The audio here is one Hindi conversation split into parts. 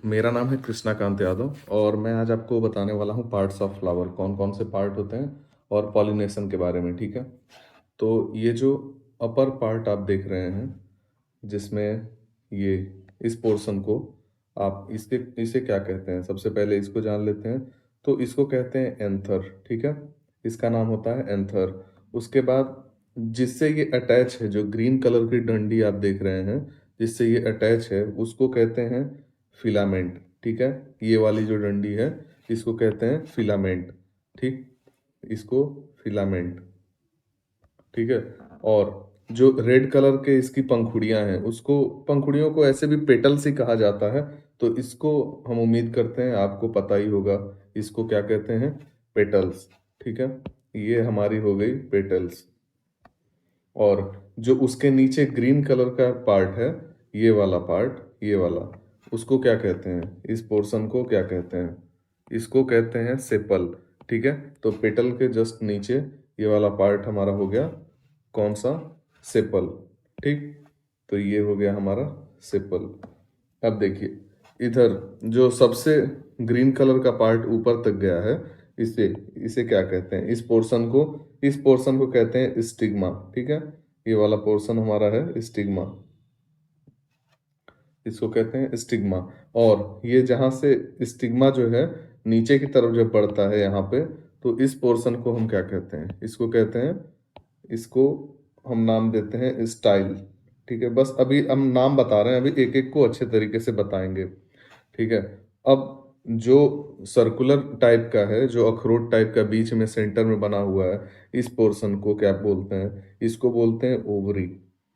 मेरा नाम है कृष्णाकांत यादव और मैं आज आपको बताने वाला हूँ पार्ट्स ऑफ फ्लावर, कौन कौन से पार्ट होते हैं और पॉलिनेशन के बारे में। ठीक है, तो ये जो अपर पार्ट आप देख रहे हैं, जिसमें ये इस पोर्शन को आप इसके इसे क्या कहते हैं, सबसे पहले इसको जान लेते हैं। तो इसको कहते हैं एंथर। ठीक है, इसका नाम होता है एंथर। उसके बाद जिससे ये अटैच है, जो ग्रीन कलर की डंडी आप देख रहे हैं जिससे ये अटैच है, उसको कहते हैं फिलामेंट। ठीक है, ये वाली जो डंडी है इसको कहते हैं फिलामेंट। ठीक, इसको फिलामेंट। ठीक है, और जो रेड कलर के इसकी पंखुड़ियां हैं, उसको पंखुड़ियों को ऐसे भी पेटल्स ही कहा जाता है। तो इसको हम उम्मीद करते हैं आपको पता ही होगा, इसको क्या कहते हैं, पेटल्स। ठीक है, ये हमारी हो गई पेटल्स। और जो उसके नीचे ग्रीन कलर का पार्ट है, ये वाला पार्ट, ये वाला, उसको क्या कहते हैं, इस पोर्शन को क्या कहते हैं, इसको कहते हैं सेपल। ठीक है, तो पेटल के जस्ट नीचे ये वाला पार्ट हमारा हो गया कौन सा, सेपल। ठीक, तो ये हो गया हमारा सेपल। अब देखिए, इधर जो सबसे ग्रीन कलर का पार्ट ऊपर तक गया है, इसे इसे क्या कहते हैं, इस पोर्शन को कहते हैं स्टिग्मा। ठीक है, ये वाला पोर्शन हमारा है स्टिग्मा, इसको कहते हैं स्टिग्मा। और ये जहां से स्टिग्मा जो है नीचे की तरफ जब बढ़ता है यहाँ पे, तो इस पोर्शन को हम क्या कहते हैं, इसको कहते हैं, इसको हम नाम देते हैं स्टाइल। ठीक है, बस अभी हम नाम बता रहे हैं, अभी एक एक को अच्छे तरीके से बताएंगे। ठीक है, अब जो सर्कुलर टाइप का है, जो अखरोट टाइप का बीच में सेंटर में बना हुआ है, इस पोर्शन को क्या बोलते हैं, इसको बोलते हैं ओवरी।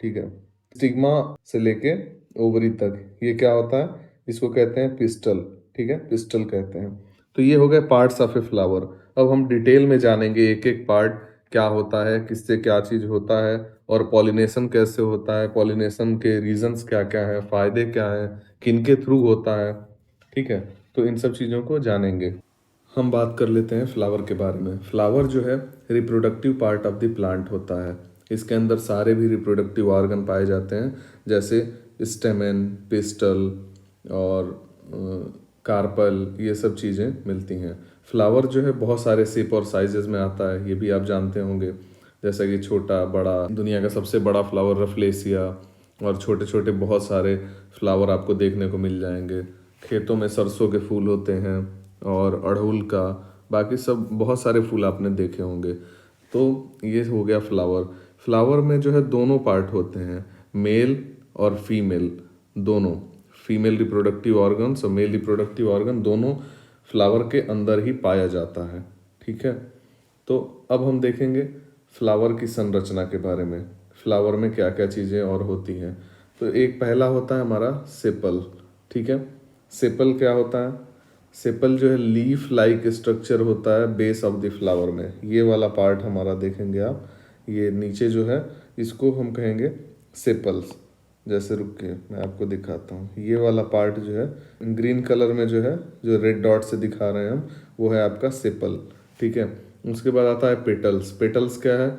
ठीक है, स्टिग्मा से लेके ओवरी तक ये क्या होता है, इसको कहते हैं पिस्टल। ठीक है, पिस्टल कहते हैं। तो ये हो गए पार्ट्स ऑफ ए फ्लावर। अब हम डिटेल में जानेंगे एक एक पार्ट क्या होता है, किससे क्या चीज होता है, और पॉलिनेशन कैसे होता है, पॉलिनेशन के रीजंस क्या क्या है, फायदे क्या है, किनके थ्रू होता है। ठीक है, तो इन सब चीज़ों को जानेंगे। हम बात कर लेते हैं फ्लावर के बारे में। फ्लावर जो है reproductive part of the plant होता है। इसके अंदर सारे भी रिप्रोडक्टिव ऑर्गन पाए जाते हैं, जैसे स्टेमेन, पिस्टल और कार्पल, ये सब चीज़ें मिलती हैं। फ्लावर जो है बहुत सारे शेप और साइजेस में आता है, ये भी आप जानते होंगे, जैसा कि छोटा, बड़ा। दुनिया का सबसे बड़ा फ्लावर रफलेसिया, और छोटे छोटे बहुत सारे फ्लावर आपको देखने को मिल जाएंगे। खेतों में सरसों के फूल होते हैं और अड़हुल का, बाकी सब बहुत सारे फूल आपने देखे होंगे। तो ये हो गया फ्लावर। फ्लावर में जो है दोनों पार्ट होते हैं, मेल और फीमेल दोनों। फीमेल रिप्रोडक्टिव ऑर्गन्स और मेल रिप्रोडक्टिव ऑर्गन दोनों फ्लावर के अंदर ही पाया जाता है। ठीक है, तो अब हम देखेंगे फ्लावर की संरचना के बारे में, फ्लावर में क्या क्या चीज़ें और होती हैं। तो एक पहला होता है हमारा सेपल। ठीक है, सेपल क्या होता है, सेपल जो है लीफ लाइक स्ट्रक्चर होता है बेस ऑफ द फ्लावर में। ये वाला पार्ट हमारा देखेंगे आप, ये नीचे जो है इसको हम कहेंगे सेपल्स। जैसे रुक के मैं आपको दिखाता हूँ, ये वाला पार्ट जो है ग्रीन कलर में जो है, जो रेड डॉट से दिखा रहे हैं हम, वो है आपका सेपल। ठीक है, उसके बाद आता है पेटल्स। पेटल्स क्या है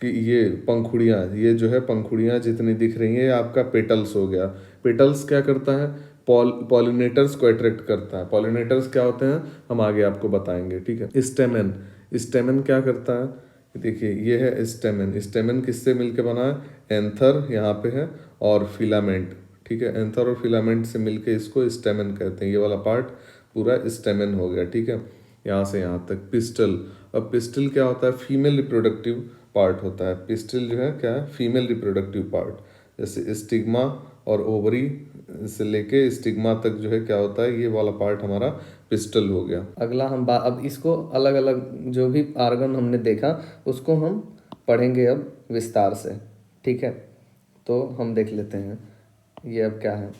कि ये पंखुड़ियाँ, ये जो है पंखुड़ियाँ जितनी दिख रही हैं, ये आपका पेटल्स हो गया। पेटल्स क्या करता है, पॉलिनेटर्स को अट्रैक्ट करता है। पॉलिनेटर्स क्या होते हैं हम आगे आपको बताएंगे। ठीक है, स्टेमेन, स्टेमेन क्या करता है, देखिए ये है स्टेमेन। स्टेमेन किससे मिलके बना है, एंथर यहाँ पे है और फिलामेंट। ठीक है, एंथर और फिलामेंट से मिलके इसको स्टेमेन कहते हैं। ये वाला पार्ट पूरा स्टेमेन हो गया। ठीक है, यहाँ से यहाँ तक पिस्टल। अब पिस्टल क्या होता है, फीमेल रिप्रोडक्टिव पार्ट होता है। पिस्टल जो है क्या है, फीमेल रिप्रोडक्टिव पार्ट। जैसे स्टिग्मा और ओवरी से लेके स्टिग्मा तक जो है क्या होता है, ये वाला पार्ट हमारा पिस्टल हो गया। अगला अब इसको अलग अलग जो भी आर्गन हमने देखा उसको हम पढ़ेंगे अब विस्तार से। ठीक है, तो हम देख लेते हैं ये अब क्या है।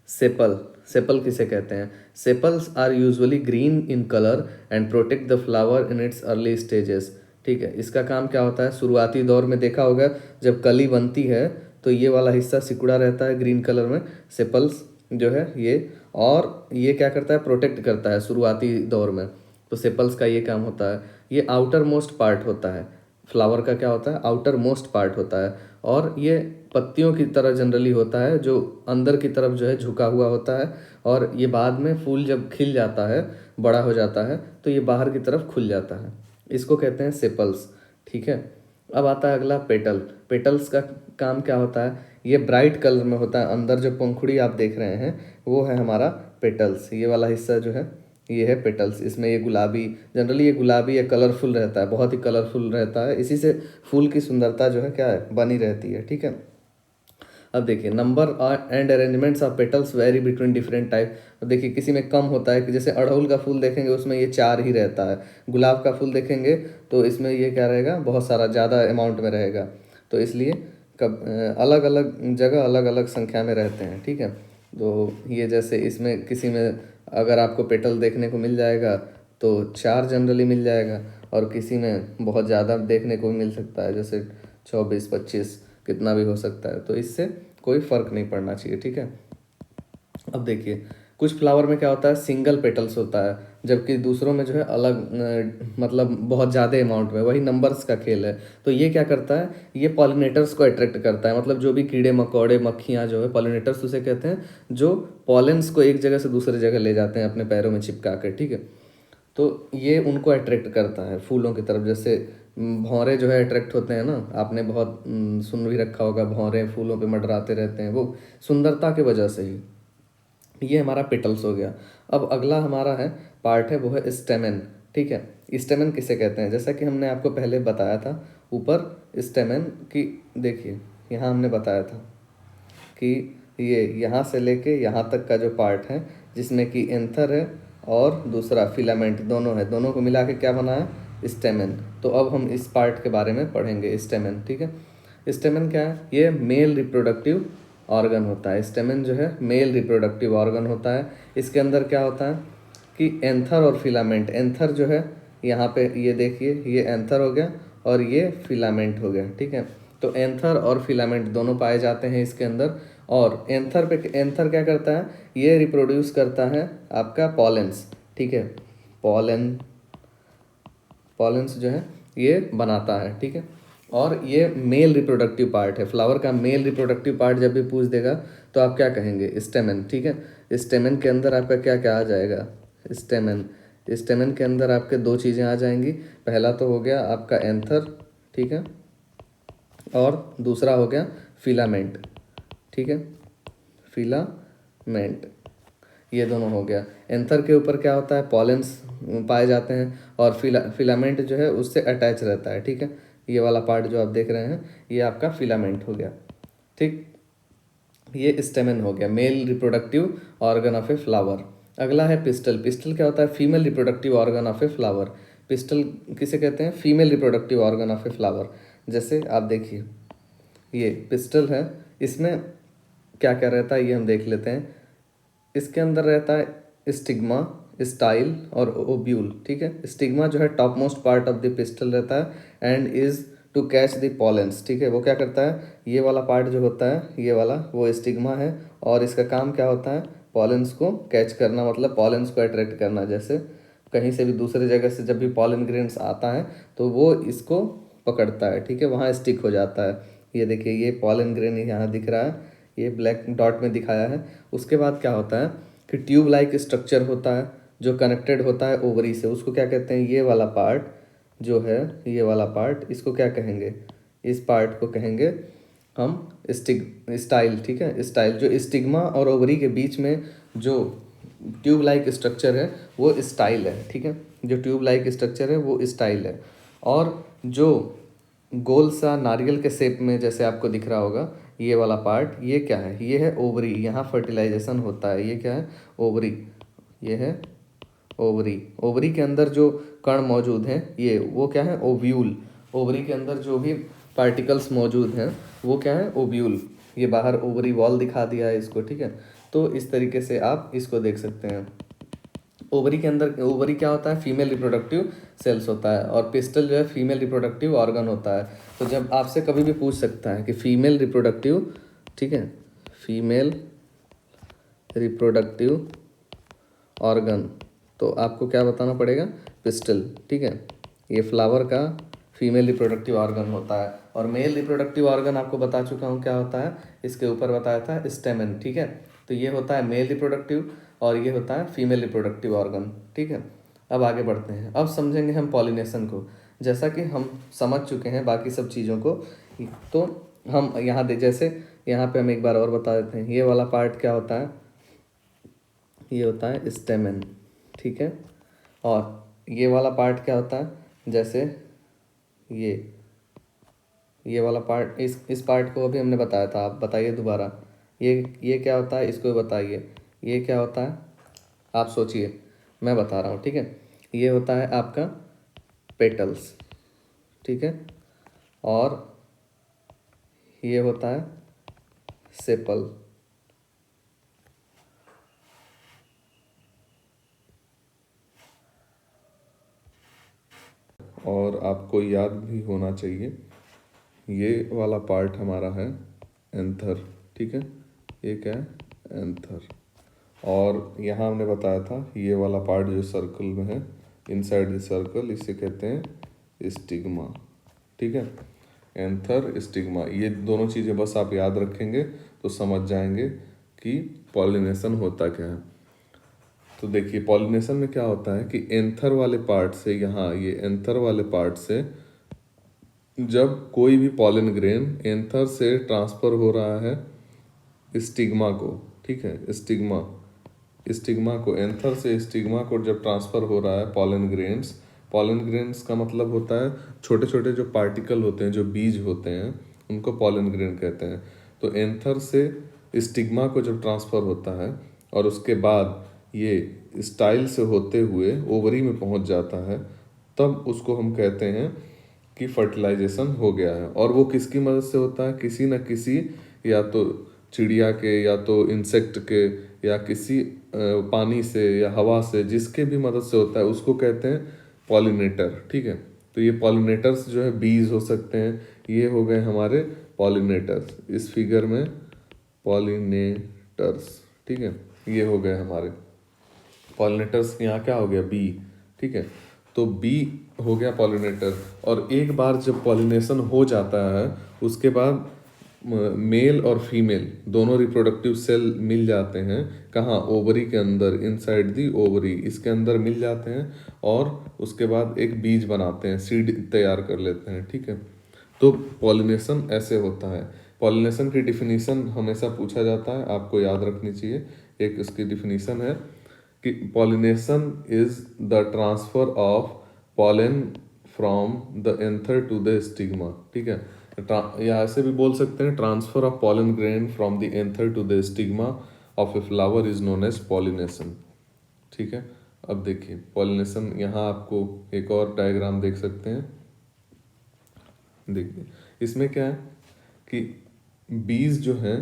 सेपल, सेपल किसे कहते हैं, sepals are usually green in colour and protect the flower in its early stages. ठीक है, इसका काम क्या होता है, शुरुआती दौर में देखा होगा जब कली बनती है तो ये वाला हिस्सा सिकुड़ा रहता है ग्रीन कलर में, सेपल्स जो है ये, और ये क्या करता है, प्रोटेक्ट करता है शुरुआती दौर में। तो सेपल्स का ये काम होता है। ये आउटर मोस्ट पार्ट होता है फ्लावर का क्या होता है, आउटर मोस्ट पार्ट होता है, और ये पत्तियों की तरह जनरली होता है, जो अंदर की तरफ जो है झुका हुआ होता है, और ये बाद में फूल जब खिल जाता है, बड़ा हो जाता है, तो ये बाहर की तरफ खुल जाता है। इसको कहते हैं सेपल्स। ठीक है, अब आता है अगला पेटल। पेटल्स का काम क्या होता है, ये ब्राइट कलर में होता है, अंदर जो पंखुड़ी आप देख रहे हैं वो है हमारा पेटल्स। ये वाला हिस्सा जो है ये है पेटल्स। इसमें ये गुलाबी, जनरली ये गुलाबी या कलरफुल रहता है, बहुत ही कलरफुल रहता है, इसी से फूल की सुंदरता जो है क्या है, बनी रहती है। ठीक है, अब देखिए number and arrangements of petals very between different type. अब देखिए किसी में कम होता है, कि जैसे अड़हुल का फूल देखेंगे उसमें ये 4 ही रहता है, गुलाब का फूल देखेंगे तो इसमें ये क्या रहेगा, बहुत सारा ज़्यादा अमाउंट में रहेगा। तो इसलिए अलग अलग जगह अलग अलग संख्या में रहते हैं। ठीक है, तो ये जैसे इसमें किसी में अगर आपको पेटल देखने को मिल जाएगा तो 4 जनरली मिल जाएगा, और किसी में बहुत ज़्यादा देखने को भी मिल सकता है, जैसे 24-25 कितना भी हो सकता है। तो इससे कोई फ़र्क नहीं पड़ना चाहिए। ठीक है, अब देखिए कुछ फ्लावर में क्या होता है, सिंगल पेटल्स होता है, जबकि दूसरों में जो है अलग मतलब बहुत ज़्यादा अमाउंट में, वही नंबर्स का खेल है। तो ये क्या करता है, ये पॉलिनेटर्स को अट्रैक्ट करता है, मतलब जो भी कीड़े मकोड़े मक्खियाँ जो है, पॉलिनेटर्स उसे कहते हैं, जो पॉलेंस को एक जगह से दूसरी जगह ले जाते हैं अपने पैरों में चिपका कर। ठीक है, तो ये उनको अट्रैक्ट करता है फूलों की तरफ। जैसे भौरे जो है अट्रैक्ट होते हैं ना, आपने बहुत सुन भी रखा होगा, भौरे फूलों पे मंडराते रहते हैं, वो सुंदरता की वजह से ही। ये हमारा पेटल्स हो गया। अब अगला हमारा है पार्ट है, वो है स्टेमेन। ठीक है, स्टेमेन किसे कहते हैं, जैसा कि हमने आपको पहले बताया था ऊपर स्टेमेन की, देखिए यहाँ हमने बताया था कि ये यहाँ से लेके यहाँ तक का जो पार्ट है, जिसमें कि एंथर है और दूसरा फिलामेंट, दोनों है, दोनों को मिला के क्या बना है, स्टेमेन। तो अब हम इस पार्ट के बारे में पढ़ेंगे, स्टेमेन। ठीक है, स्टेमेन क्या है, ये मेल रिप्रोडक्टिव ऑर्गन होता है। स्टेमेन जो है मेल रिप्रोडक्टिव ऑर्गन होता है। इसके अंदर क्या होता है कि एंथर और फिलामेंट, एंथर जो है यहाँ पे ये देखिए, ये एंथर हो गया और ये फिलामेंट हो गया। ठीक है, तो एंथर और फिलामेंट दोनों पाए जाते हैं इसके अंदर। और एंथर पे, एंथर क्या करता है, ये रिप्रोड्यूस करता है आपका पॉलेंस। ठीक है, पॉलन, पॉलेंस जो है ये बनाता है। ठीक है, और ये मेल रिप्रोडक्टिव पार्ट है, फ्लावर का मेल रिप्रोडक्टिव पार्ट जब भी पूछ देगा तो आप क्या कहेंगे, स्टेमेन। ठीक है, स्टेमेन के अंदर आपका क्या क्या आ जाएगा, स्टेमेन। स्टेमेन के अंदर आपके 2 चीज़ें आ जाएंगी, पहला तो हो गया आपका एंथर, ठीक है, और दूसरा हो गया फिलामेंट। ठीक है, फिलामेंट, ये दोनों हो गया। एंथर के ऊपर क्या होता है, पॉलेंस पाए जाते हैं, और फिलामेंट जो है उससे अटैच रहता है। ठीक है, ये वाला पार्ट जो आप देख रहे हैं ये आपका फिलामेंट हो गया। ठीक, ये स्टेमेन हो गया, male reproductive organ of a flower. अगला है पिस्टल। पिस्टल क्या होता है, female reproductive organ of a flower. Pistol किसे कहते हैं, female reproductive organ of a flower. जैसे आप देखिए ये पिस्टल है, इसमें क्या क्या रहता है ये हम देख लेते हैं। इसके अंदर रहता है स्टिग्मा, स्टाइल और ओब्यूल। ठीक है, स्टिग्मा जो है top most part of the pistil रहता है and is to catch the pollens. ठीक है, वो क्या करता है, ये वाला पार्ट जो होता है ये वाला, वो स्टिग्मा है, और इसका काम क्या होता है, पॉलेंस को कैच करना, मतलब पॉलेंस को अट्रैक्ट करना। जैसे कहीं से भी दूसरी जगह से जब भी पॉलन ग्रेन्स आता है तो वो इसको पकड़ता है। ठीक है, वहाँ स्टिक हो जाता है। ये देखिए ये पॉलन ग्रेन यहाँ दिख रहा है, ये ब्लैक डॉट में दिखाया है। उसके बाद क्या होता है कि ट्यूब लाइक स्ट्रक्चर होता है जो कनेक्टेड होता है ओवरी से, उसको क्या कहते हैं, ये वाला पार्ट जो है, ये वाला पार्ट, इसको क्या कहेंगे, इस पार्ट को कहेंगे हम स्टाइल। ठीक है, स्टाइल, जो स्टिग्मा और ओवरी के बीच में जो ट्यूब लाइक स्ट्रक्चर है वो स्टाइल है। ठीक है, जो ट्यूब लाइक स्ट्रक्चर है वो स्टाइल है। और जो गोल सा नारियल के शेप में जैसे आपको दिख रहा होगा ये वाला पार्ट, ये क्या है, ये है ओवरी, यहाँ फर्टिलाइजेशन होता है। ये क्या है, ओवरी, ये है ओवरी। ओवरी के अंदर जो कण मौजूद हैं ये, वो क्या है, ओव्यूल। ओवरी के अंदर जो भी पार्टिकल्स मौजूद हैं वो क्या है, ओव्यूल। ये बाहर ओवरी वॉल दिखा दिया है इसको। ठीक है, तो इस तरीके से आप इसको देख सकते हैं। ओवरी के अंदर, ओवरी क्या होता है, फीमेल रिप्रोडक्टिव सेल्स होता है, और पिस्टल जो है फीमेल रिप्रोडक्टिव ऑर्गन होता है। तो जब आपसे कभी भी पूछ सकता है कि फीमेल रिप्रोडक्टिव, ठीक है, फीमेल रिप्रोडक्टिव ऑर्गन, तो आपको क्या बताना पड़ेगा, पिस्टल। ठीक है, ये फ्लावर का फीमेल रिप्रोडक्टिव ऑर्गन होता है। और मेल रिप्रोडक्टिव ऑर्गन आपको बता चुका हूँ क्या होता है, इसके ऊपर बताया था स्टेमन, ठीक है। तो ये होता है मेल रिप्रोडक्टिव और ये होता है फीमेल रिप्रोडक्टिव ऑर्गन, ठीक है। अब आगे बढ़ते हैं, अब समझेंगे हम पॉलिनेशन को। जैसा कि हम समझ चुके हैं बाकी सब चीज़ों को, तो हम यहाँ जैसे यहाँ पे हम एक बार और बता देते हैं। ये वाला पार्ट क्या होता है, ये होता है स्टेमन, ठीक है। और ये वाला पार्ट क्या होता है, जैसे ये वाला पार्ट, इस पार्ट को अभी हमने बताया था, आप बताइए दोबारा। ये क्या होता है, इसको बताइए। ये क्या होता है, आप सोचिए, मैं बता रहा हूँ, ठीक है। ये होता है आपका पेटल्स, ठीक है। और ये होता है सेपल, और आपको याद भी होना चाहिए ये वाला पार्ट हमारा है एंथर, ठीक है। ये क्या है, एंथर। और यहाँ हमने बताया था ये वाला पार्ट जो सर्कल में है, इनसाइड द सर्कल, इसे कहते हैं स्टिग्मा, ठीक है। एंथर, स्टिग्मा, ये दोनों चीज़ें बस आप याद रखेंगे तो समझ जाएंगे कि पॉलिनेशन होता क्या है। तो देखिए पॉलिनेशन में क्या होता है कि एंथर वाले पार्ट से, यहाँ ये एंथर वाले पार्ट से जब कोई भी पॉलन ग्रेन एंथर से ट्रांसफर हो रहा है स्टिग्मा को, ठीक है, स्टिग्मा को, एंथर से स्टिग्मा को जब ट्रांसफर हो रहा है पॉलन ग्रेन्स का मतलब होता है छोटे छोटे जो पार्टिकल होते हैं, जो बीज होते हैं, उनको पॉलन ग्रेन कहते हैं। तो एंथर से स्टिग्मा को जब ट्रांसफर होता है और उसके बाद ये स्टाइल से होते हुए ओवरी में पहुंच जाता है, तब उसको हम कहते हैं कि फर्टिलाइजेशन हो गया है। और वो किसकी मदद से होता है, किसी न किसी, या तो चिड़िया के, या तो इंसेक्ट के, या किसी पानी से या हवा से, जिसके भी मदद से होता है उसको कहते हैं पॉलिनेटर, ठीक है। तो ये पॉलिनेटर्स जो है बीज हो सकते हैं, ये हो गए हमारे पॉलिनेटर्स, इस फिगर में पॉलिनेटर्स, ठीक है, ये हो गए हमारे पॉलिनेटर्स। यहाँ क्या हो गया, बी, ठीक है। तो बी हो गया पॉलिनेटर। और एक बार जब पॉलिनेशन हो जाता है उसके बाद मेल और फीमेल दोनों रिप्रोडक्टिव सेल मिल जाते हैं, कहाँ, ओवरी के अंदर, इनसाइड दी ओवरी, इसके अंदर मिल जाते हैं और उसके बाद एक बीज बनाते हैं, सीड तैयार कर लेते हैं, ठीक है। तो पॉलिनेशन ऐसे होता है। पॉलिनेशन की डिफिनीशन हमेशा पूछा जाता है, आपको याद रखनी चाहिए। एक इसकी डिफिनीशन है कि pollination is the transfer of pollen from the anther to the stigma, ठीक है। या ऐसे भी बोल सकते हैं, transfer of pollen grain from the anther to the stigma of a flower is known as pollination, ठीक है। अब देखिए पॉलिनेशन, यहाँ आपको एक और डायग्राम देख सकते हैं। देखिए इसमें क्या है कि बीज जो हैं,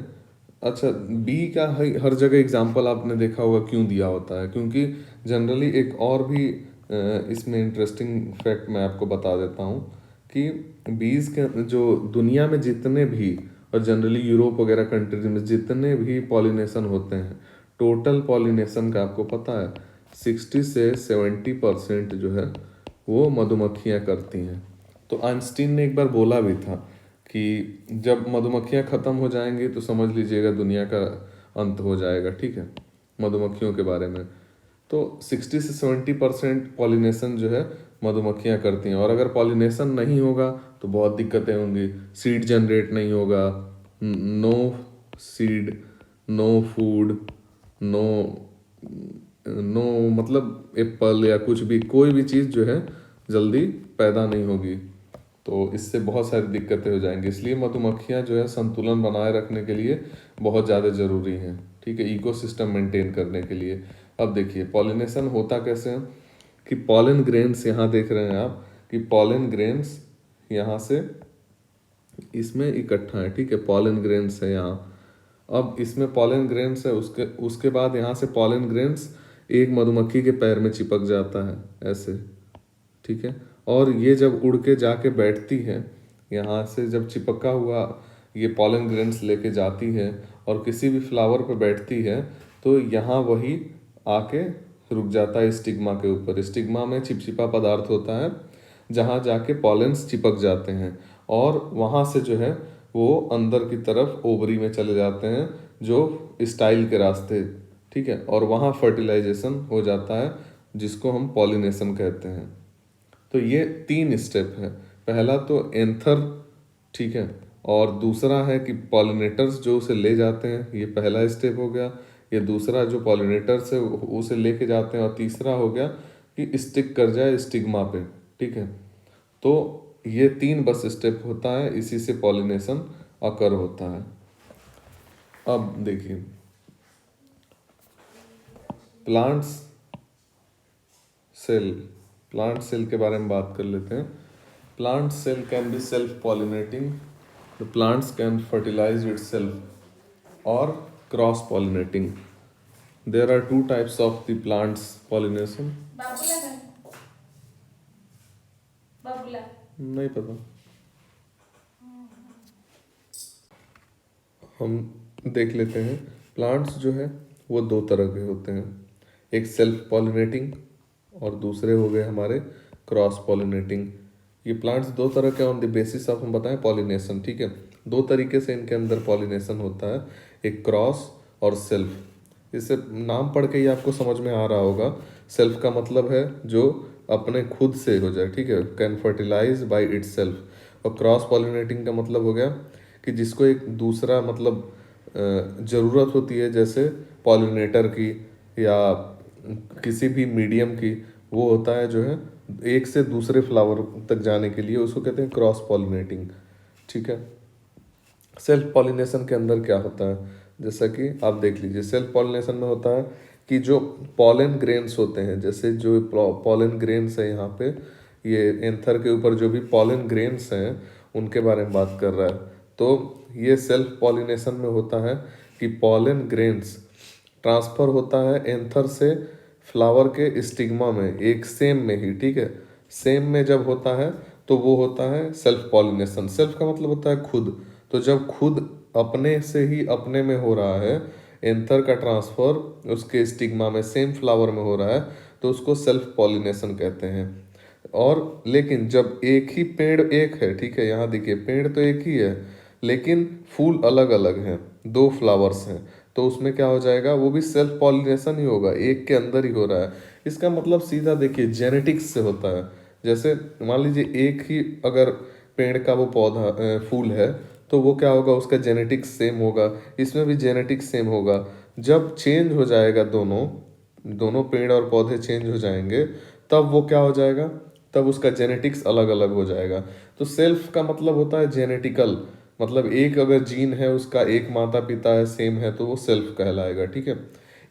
अच्छा बी का हर जगह एग्जाम्पल आपने देखा होगा क्यों दिया होता है, क्योंकि जनरली एक और भी इसमें इंटरेस्टिंग फैक्ट मैं आपको बता देता हूँ कि बीज के जो दुनिया में जितने भी, और जनरली यूरोप वगैरह कंट्रीज में जितने भी पॉलिनेशन होते हैं, टोटल पॉलिनेशन का आपको पता है 60 से 70% जो है वो मधुमक्खियाँ करती हैं। तो आइंस्टीन ने एक बार बोला भी था कि जब मधुमक्खियाँ ख़त्म हो जाएंगी तो समझ लीजिएगा दुनिया का अंत हो जाएगा, ठीक है, मधुमक्खियों के बारे में। तो 60 से 70% पॉलिनेशन जो है मधुमक्खियाँ करती हैं। और अगर पॉलिनेशन नहीं होगा तो बहुत दिक्कतें होंगी, सीड जनरेट नहीं होगा, no seed, no food, no no मतलब एप्पल या कुछ भी, कोई भी चीज़ जो है जल्दी पैदा नहीं होगी। तो इससे बहुत सारी दिक्कतें हो जाएंगी। इसलिए मधुमक्खियाँ जो है संतुलन बनाए रखने के लिए बहुत ज़्यादा ज़रूरी हैं, ठीक है, इकोसिस्टम मेंटेन करने के लिए। अब देखिए पॉलिनेशन होता कैसे है कि पॉलन ग्रेन्स, यहाँ देख रहे हैं आप कि पॉलन ग्रेन्स यहाँ से इसमें इकट्ठा है, ठीक है, पॉलन ग्रेन्स है यहाँ। अब इसमें पॉलन ग्रेन्स है, उसके उसके बाद यहाँ से पॉलन ग्रेन्स एक मधुमक्खी के पैर में चिपक जाता है ऐसे, ठीक है। और ये जब उड़ के जाके बैठती है, यहाँ से जब चिपका हुआ ये पॉलन ग्रेन्स लेके जाती है और किसी भी फ्लावर पे बैठती है, तो यहाँ वही आके रुक जाता है स्टिग्मा के ऊपर। स्टिग्मा में चिपचिपा पदार्थ होता है जहाँ जाके पॉलेंस चिपक जाते हैं और वहाँ से जो है वो अंदर की तरफ ओवरी में चले जाते हैं, जो स्टाइल के रास्ते, ठीक है, और वहाँ फर्टिलाइजेशन हो जाता है जिसको हम पॉलिनेशन कहते हैं। तो ये 3 स्टेप है। पहला तो एंथर, ठीक है, और दूसरा है कि पॉलिनेटर्स जो उसे ले जाते हैं, ये पहला स्टेप हो गया। ये दूसरा जो पॉलिनेटर्स है उसे लेके जाते हैं, और तीसरा हो गया कि स्टिक कर जाए स्टिग्मा पे, ठीक है। तो ये 3 बस स्टेप होता है, इसी से पॉलिनेशन अकर होता है। अब देखिए प्लांट्स सेल, प्लांट सेल के बारे में बात कर लेते हैं। Plant cell can be self pollinating, the plants can fertilise itself और cross pollinating. There are 2 types of the plants pollination. बाबूला का बाबूला नहीं पता, हम देख लेते हैं। प्लांट्स जो है वो 2 तरह के होते हैं, एक सेल्फ पॉलिनेटिंग और दूसरे हो गए हमारे क्रॉस पॉलिनेटिंग। ये प्लांट्स 2 तरह के ऑन द बेसिस ऑफ हम बताएं पॉलिनेशन, ठीक है। 2 तरीके से इनके अंदर पॉलिनेशन होता है, एक क्रॉस और सेल्फ। इससे नाम पढ़ के ही आपको समझ में आ रहा होगा। सेल्फ का मतलब है जो अपने खुद से हो जाए, ठीक है, कैन फर्टिलाइज बाय इटसेल्फ। और क्रॉस पॉलिनेटिंग का मतलब हो गया कि जिसको एक दूसरा मतलब ज़रूरत होती है, जैसे पॉलिनेटर की या किसी भी मीडियम की, वो होता है जो है एक से दूसरे फ्लावर तक जाने के लिए, उसको कहते हैं क्रॉस पॉलिनेटिंग, ठीक है। सेल्फ पॉलिनेशन के अंदर क्या होता है, जैसा कि आप देख लीजिए, सेल्फ पॉलिनेशन में होता है कि जो पॉलन ग्रेन्स होते हैं, जैसे जो पॉलन ग्रेन्स है यहाँ पे, ये एंथर के ऊपर जो भी पॉलन ग्रेन्स हैं उनके बारे में बात कर रहा है। तो ये सेल्फ पॉलिनेशन में होता है कि पॉलन ग्रेन्स ट्रांसफर होता है एंथर से फ्लावर के स्टिग्मा में, एक सेम में ही, ठीक है। सेम में जब होता है तो वो होता है सेल्फ पॉलिनेशन। सेल्फ का मतलब होता है खुद। तो जब खुद अपने से ही अपने में हो रहा है, एंथर का ट्रांसफर उसके स्टिग्मा में सेम फ्लावर में हो रहा है, तो उसको सेल्फ पॉलिनेशन कहते हैं। और लेकिन जब एक ही पेड़ एक है, ठीक है, यहाँ देखिए पेड़ तो एक ही है लेकिन फूल अलग अलग हैं, 2 फ्लावर्स हैं, तो उसमें क्या हो जाएगा, वो भी सेल्फ पॉलिनेशन ही होगा, एक के अंदर ही हो रहा है। इसका मतलब सीधा देखिए जेनेटिक्स से होता है। जैसे मान लीजिए एक ही अगर पेड़ का वो पौधा फूल है, तो वो क्या होगा, उसका जेनेटिक्स सेम होगा, इसमें भी जेनेटिक्स सेम होगा। जब चेंज हो जाएगा, दोनों दोनों पेड़ और पौधे चेंज हो जाएंगे, तब वो क्या हो जाएगा, तब उसका जेनेटिक्स अलग अलग हो जाएगा। तो सेल्फ का मतलब होता है जेनेटिकल, मतलब एक अगर जीन है उसका, एक माता पिता है सेम है, तो वो सेल्फ कहलाएगा, ठीक है।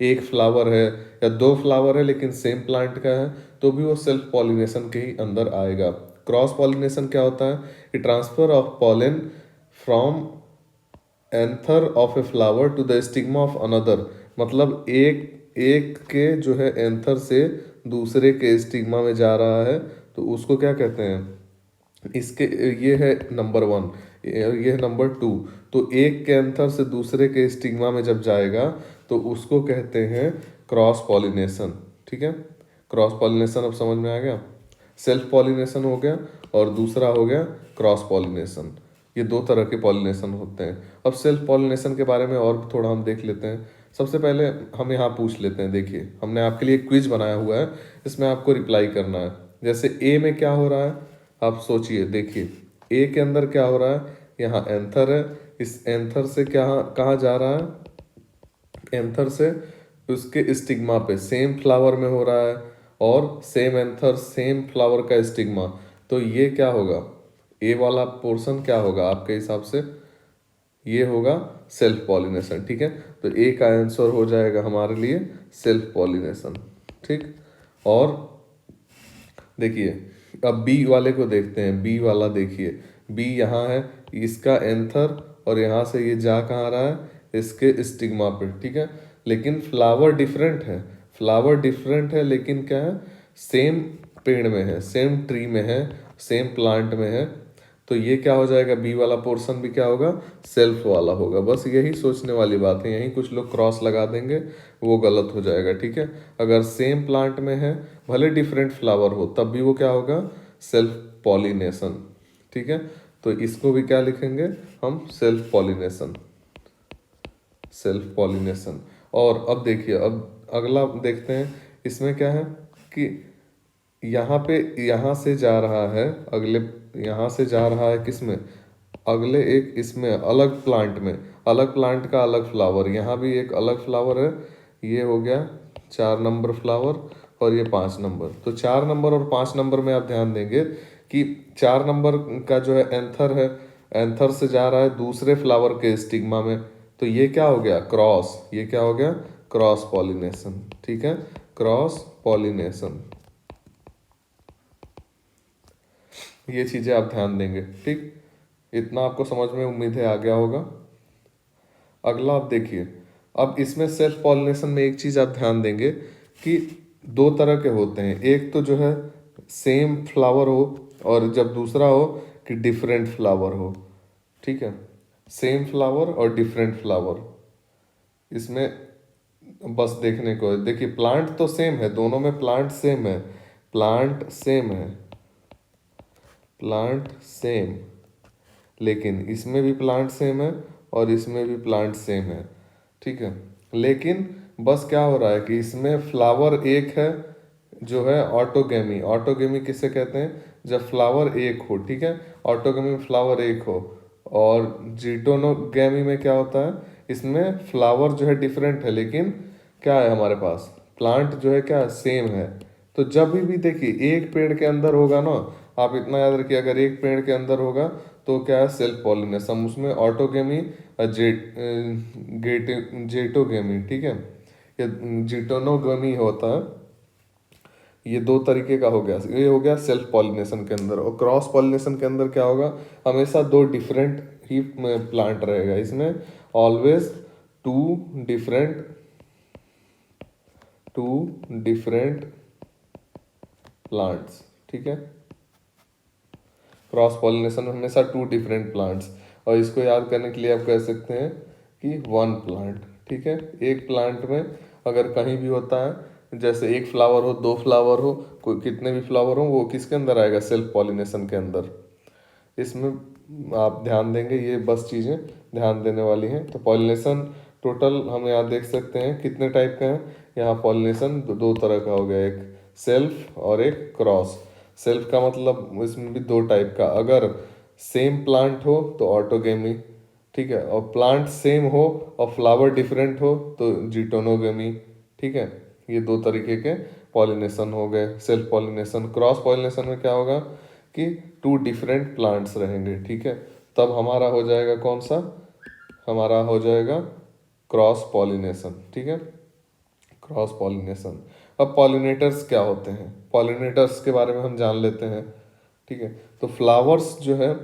एक फ्लावर है या 2 फ्लावर है लेकिन सेम प्लांट का है, तो भी वो सेल्फ पॉलिनेशन के ही अंदर आएगा। क्रॉस पॉलिनेशन क्या होता है कि transfer of pollen from anther of a flower to the stigma of another, मतलब एक एक के जो है एंथर से दूसरे के स्टिग्मा में जा रहा है, तो उसको क्या कहते हैं, इसके ये है नंबर 1, ये है नंबर 2। तो एक के एंथर से दूसरे के स्टिग्मा में जब जाएगा तो उसको कहते हैं क्रॉस पॉलिनेशन, ठीक है। क्रॉस पॉलिनेशन अब समझ में आ गया। सेल्फ पॉलिनेशन हो गया और दूसरा हो गया क्रॉस पॉलिनेशन। ये 2 तरह के पॉलिनेशन होते हैं। अब सेल्फ पॉलिनेशन के बारे में और थोड़ा हम देख लेते हैं। सबसे पहले हम यहाँ पूछ लेते हैं, देखिए हमने आपके लिए क्विज बनाया हुआ है, इसमें आपको रिप्लाई करना है। जैसे ए में क्या हो रहा है, आप सोचिए, देखिए ए के अंदर क्या हो रहा है, यहाँ एंथर है, इस एंथर से क्या कहाँ जा रहा है, एंथर से उसके स्टिग्मा पे सेम फ्लावर में हो रहा है, और सेम एंथर सेम फ्लावर का स्टिग्मा, तो ये क्या होगा, ए वाला पोर्शन क्या होगा आपके हिसाब से, ये होगा सेल्फ पॉलिनेशन, ठीक है। तो ए का आंसर हो जाएगा हमारे लिए सेल्फ पॉलिनेशन, ठीक। और देखिए अब बी वाले को देखते हैं। बी वाला देखिए, बी यहाँ है, इसका एंथर और यहाँ से ये जा कहाँ रहा है, इसके स्टिग्मा पे, ठीक है। लेकिन फ्लावर डिफरेंट है, फ्लावर डिफरेंट है, लेकिन क्या है, सेम पेड़ में है, सेम ट्री में है, सेम प्लांट में है। तो ये क्या हो जाएगा, बी वाला पोर्शन भी क्या होगा, सेल्फ वाला होगा। बस यही सोचने वाली बात है, यही कुछ लोग क्रॉस लगा देंगे, वो गलत हो जाएगा, ठीक है। अगर सेम प्लांट में है, भले डिफरेंट फ्लावर हो, तब भी वो क्या होगा, सेल्फ पॉलिनेशन। ठीक है, तो इसको भी क्या लिखेंगे हम, सेल्फ पॉलिनेशन, सेल्फ पॉलिनेशन। और अब देखिए, अब अगला देखते हैं, इसमें क्या है कि यहाँ पे, यहाँ से जा रहा है अगले, यहाँ से जा रहा है किसमें, अगले एक इसमें अलग प्लांट में, अलग प्लांट का अलग फ्लावर, यहाँ भी एक अलग फ्लावर है, ये हो गया 4 नंबर फ्लावर और ये 5 नंबर। तो 4 नंबर और 5 नंबर में आप ध्यान देंगे कि 4 नंबर का जो है एंथर है, एंथर से जा रहा है दूसरे फ्लावर के स्टिग्मा में, तो ये क्या हो गया, क्रॉस, ये क्या हो गया, क्रॉस पॉलिनेशन। ठीक है, क्रॉस पॉलिनेशन, ये चीजें आप ध्यान देंगे। ठीक, इतना आपको समझ में उम्मीद है आ गया होगा। अगला आप देखिए, अब इसमें सेल्फ पॉलिनेशन में एक चीज आप ध्यान देंगे कि 2 तरह के होते हैं, एक तो जो है सेम फ्लावर हो, और जब दूसरा हो कि डिफरेंट फ्लावर हो। ठीक है, सेम फ्लावर और डिफरेंट फ्लावर, इसमें बस देखने को है, देखिए प्लांट तो सेम है, दोनों में प्लांट सेम है, प्लांट सेम है, प्लांट सेम, लेकिन इसमें भी प्लांट सेम है और इसमें भी प्लांट सेम है। ठीक है, लेकिन बस क्या हो रहा है कि इसमें फ्लावर एक है, जो है ऑटोगेमी। ऑटोगेमी किसे कहते हैं, जब फ्लावर एक हो। ठीक है, ऑटोगेमी में फ्लावर एक हो, और जीटोनोगेमी में क्या होता है, इसमें फ्लावर जो है डिफरेंट है, लेकिन क्या है हमारे पास, प्लांट जो है क्या सेम है। तो जब भी देखिए एक पेड़ के अंदर होगा ना, आप इतना याद रखिए, अगर एक पेड़ के अंदर होगा तो क्या है, सेल्फ पॉलिनेशन, उसमें ऑटोगेमी, जेटोगेमी। ठीक है, ये जीटोनोगेमी होता है, ये 2 तरीके का हो गया, ये हो गया सेल्फ पॉलिनेशन के अंदर। और क्रॉस पॉलिनेशन के अंदर क्या होगा, हमेशा 2 डिफरेंट ही प्लांट रहेगा इसमें, always two different, two different plants. ठीक है, क्रॉस पॉलिनेशन में हमेशा 2 डिफरेंट प्लांट्स, और इसको याद करने के लिए आप कह सकते हैं कि 1 प्लांट। ठीक है, एक प्लांट में अगर कहीं भी होता है, जैसे एक फ्लावर हो, 2 फ्लावर हो, कोई कितने भी फ्लावर हो, वो किसके अंदर आएगा, सेल्फ पॉलिनेशन के अंदर। इसमें आप ध्यान देंगे, ये बस चीज़ें ध्यान देने वाली हैं। तो पॉलिनेशन टोटल हम यहाँ देख सकते हैं कितने टाइप का है, यहाँ पॉलिनेशन 2 तरह का हो गया, एक सेल्फ और एक क्रॉस। सेल्फ का मतलब इसमें भी 2 टाइप का, अगर सेम प्लांट हो तो ऑटोगेमी। ठीक है, और प्लांट सेम हो और फ्लावर डिफरेंट हो तो जीटोनोगेमी। ठीक है, ये 2 तरीके के पॉलिनेशन हो गए, सेल्फ पॉलिनेशन। क्रॉस पॉलिनेशन में क्या होगा कि 2 डिफरेंट प्लांट्स रहेंगे। ठीक है, तब हमारा हो जाएगा कौन सा, हमारा हो जाएगा क्रॉस पॉलिनेशन। ठीक है, क्रॉस पॉलिनेशन। अब पॉलिनेटर्स क्या होते हैं, पॉलिनेटर्स के बारे में हम जान लेते हैं। ठीक है, तो फ्लावर्स जो है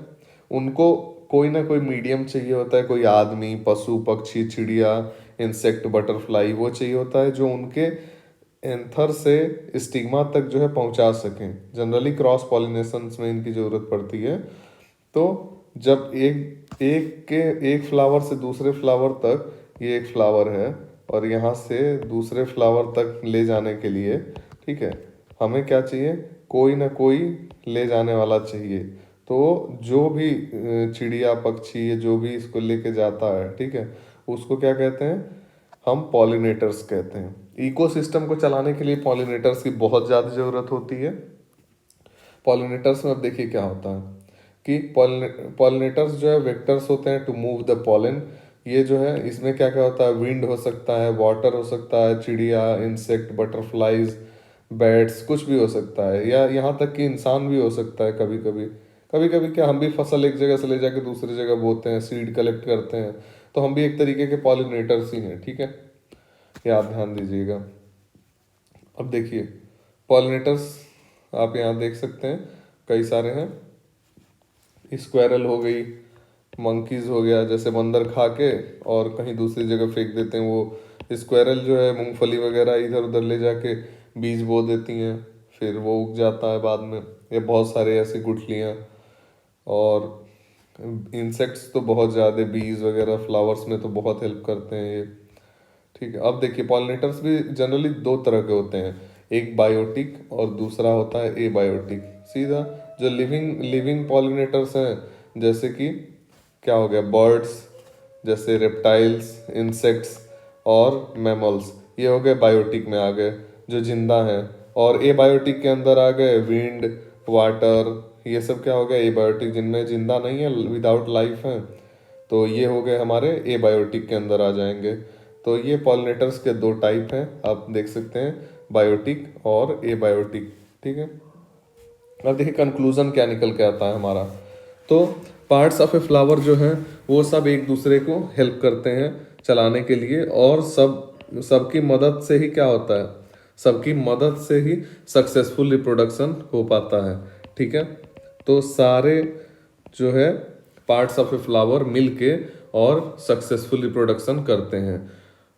उनको कोई ना कोई मीडियम चाहिए होता है, कोई आदमी, पशु, पक्षी, चिड़िया, इंसेक्ट, बटरफ्लाई, वो चाहिए होता है जो उनके एंथर से स्टिग्मा तक जो है पहुंचा सकें। जनरली क्रॉस पॉलिनेशन में इनकी जरूरत पड़ती है। तो जब एक फ्लावर से दूसरे फ्लावर तक, ये एक फ्लावर है और यहाँ से दूसरे फ्लावर तक ले जाने के लिए, ठीक है, हमें क्या चाहिए, कोई ना कोई ले जाने वाला चाहिए। तो जो भी चिड़िया, पक्षी, ये जो भी इसको लेके जाता है, ठीक है, उसको क्या कहते हैं, हम पॉलिनेटर्स कहते हैं। इकोसिस्टम को चलाने के लिए पॉलिनेटर्स की बहुत ज़्यादा ज़रूरत होती है। पॉलिनेटर्स में अब देखिए क्या होता है कि पॉलिनेटर्स जो है वेक्टर्स होते हैं टू मूव द पॉलन। ये जो है इसमें क्या क्या होता है, विंड हो सकता है, वाटर हो सकता है, चिड़िया, इंसेक्ट, बटरफ्लाइज, बैट्स, कुछ भी हो सकता है, या यहाँ तक कि इंसान भी हो सकता है। कभी कभी, कभी कभी क्या, हम भी फसल एक जगह से ले जाके दूसरी जगह बोते हैं, सीड कलेक्ट करते हैं, तो हम भी एक तरीके के पॉलिनेटर्स ही हैं। ठीक है, ये आप ध्यान दीजिएगा। अब देखिए पॉलिनेटर्स आप यहाँ देख सकते हैं कई सारे हैं, स्क्वायरल हो गई, मंकीज हो गया, जैसे बंदर खा के और कहीं दूसरी जगह फेंक देते हैं, वो स्क्वायरल जो है मूंगफली वगैरह इधर उधर ले जाके बीज बो देती हैं, फिर वो उग जाता है बाद में। ये बहुत सारे ऐसे गुठलियाँ, और इंसेक्ट्स तो बहुत ज़्यादा, बीज वगैरह फ्लावर्स में तो बहुत हेल्प करते हैं ये। ठीक है, अब देखिए पॉलिनेटर्स भी जनरली 2 तरह के होते हैं, एक बायोटिक और दूसरा होता है एबायोटिक। सीधा। जो लिविंग लिविंग पॉलिनेटर्स हैं जैसे कि क्या हो गया, बर्ड्स, जैसे रेप्टाइल्स, इंसेक्ट्स और मैमल्स, ये हो गए बायोटिक में आ गए जो जिंदा हैं। और एबायोटिक के अंदर आ गए विंड, वाटर, ये सब क्या हो गया एबायोटिक, जिनमें जिंदा नहीं है, विदाउट लाइफ है। तो ये हो गए हमारे एबायोटिक के अंदर आ जाएंगे। तो ये पॉलिनेटर्स के दो टाइप हैं, आप देख सकते हैं, बायोटिक और एबायोटिक। ठीक है, अब देखिए कंक्लूजन क्या निकल के आता है हमारा। तो पार्ट्स ऑफ ए फ्लावर जो हैं वो सब एक दूसरे को हेल्प करते हैं चलाने के लिए, और सबकी मदद से ही क्या होता है, सबकी मदद से ही सक्सेसफुल रिप्रोडक्शन हो पाता है। ठीक है, तो सारे जो है पार्ट्स ऑफ ए फ्लावर मिलके और सक्सेसफुल रिप्रोडक्शन करते हैं,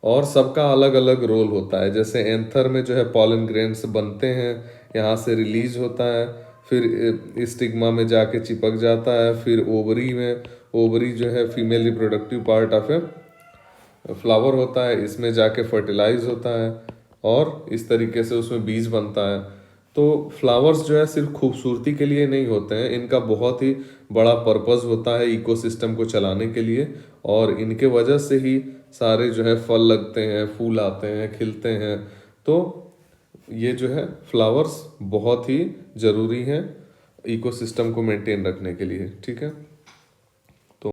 और सबका अलग अलग रोल होता है। जैसे एंथर में जो है पॉलन ग्रेन्स बनते हैं, यहाँ से रिलीज होता है, फिर स्टिग्मा में जाके चिपक जाता है, फिर ओवरी में, ओवरी जो है female reproductive part of a flower होता है, इसमें जाके फर्टिलाइज होता है और इस तरीके से उसमें बीज बनता है। तो फ्लावर्स जो है सिर्फ खूबसूरती के लिए नहीं होते हैं, इनका बहुत ही बड़ा पर्पस होता है इकोसिस्टम को चलाने के लिए, और इनके वजह से ही सारे जो है फल लगते हैं, फूल आते हैं, खिलते हैं। तो ये जो है फ्लावर्स बहुत ही ज़रूरी हैं इकोसिस्टम को मेंटेन रखने के लिए। ठीक है।